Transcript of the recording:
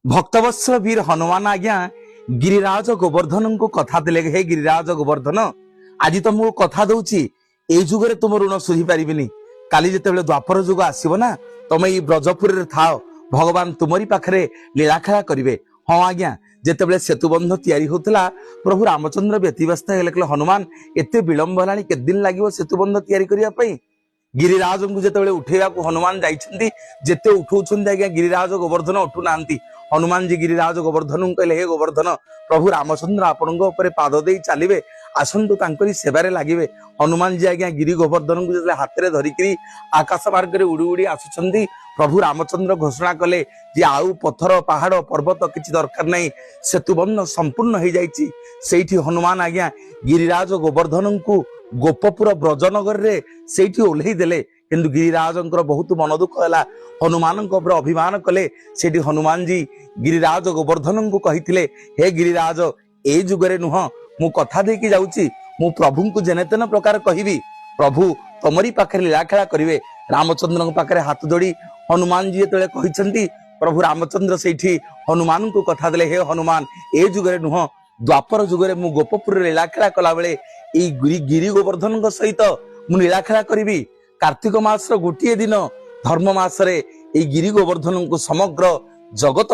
भक्तवत्सल वीर हनुमान आज्ञा गिरिराज गोवर्धन को कथा देले हे गिरिराज गोवर्धन आज तुमको कथा दउची ए जुगरे तुम ऋण सुझी पारिबिनी काली जेतेबेले द्वापर जुग आसीबो ना तुम ई ब्रजपुर रे थाओ भगवान तुमरी पाखरे लीलाखेला करिवे। हाँ आज्ञा जेतेबेले सेतुबंध तैयारी होतला प्रभु रामचंद्र व्यतिव्यस्त हेले हनुमान एते विलंब हलानी के दिन लागिवो सेतुबंध तैयारी करिया पई गिरिराज को जेतेबेले उठेवा को हनुमान जाइछंती जेते उठौछंती आज्ञा गिरिराज गोवर्धन उठु नांती। हनुमान जी गिरिराज गोवर्धन कहले हे गोवर्धन प्रभु रामचंद्र आपणଙ୍କ ଉପରେ ପାଦ ଦେଇ ଚାଲିବେ ଆସନ୍ତୁ ତାଙ୍କରି ସେବାରେ ଲାଗିବେ। हनुमान जी आज्ञा गिरी गोवर्धन को जेतेबेले हाथ रे धरिकरी आकाश मार्ग रे उड़ी उड़ी आसुछंती प्रभु रामचंद्र घोषणा कले जे आउ पत्थर पहाड़ पर्वत किछि दरकार नहीं सेतुबंध संपूर्ण हो जाइछि। सेठी हनुमान आज्ञा गिरिराज गोवर्धन को गोपपुर ब्रजनगर रे सेठी ओल्हेई देले किंतु गिरिराजंकर बहुत मन दुख है। हनुमान अभिमान कले सेठी हनुमान जी गिरिराज गोवर्धन को कही हे गिरिराज ए जुगरे नुह मु कथा देकी जाउची मु प्रभु को जेने तेन प्रकार कहिबी प्रभु तमरी पाखे लीलाखेला करिवे। रामचंद्र पाखे हाथ जोड़ी हनुमान जी जेतेबेले कहिसंती प्रभु रामचंद्र सेठी हनुमान को कथा देले हे हनुमान ए जुगरे नुह द्वापर जुगरे मु गोपपुर लीलाखेला कला बेले ई गिरी गोवर्धन सहित मु लीलाखेला करिबी। कार्तिक मास गोटे दिन धर्म मास रे गिरी गोवर्धन को समग्र जगत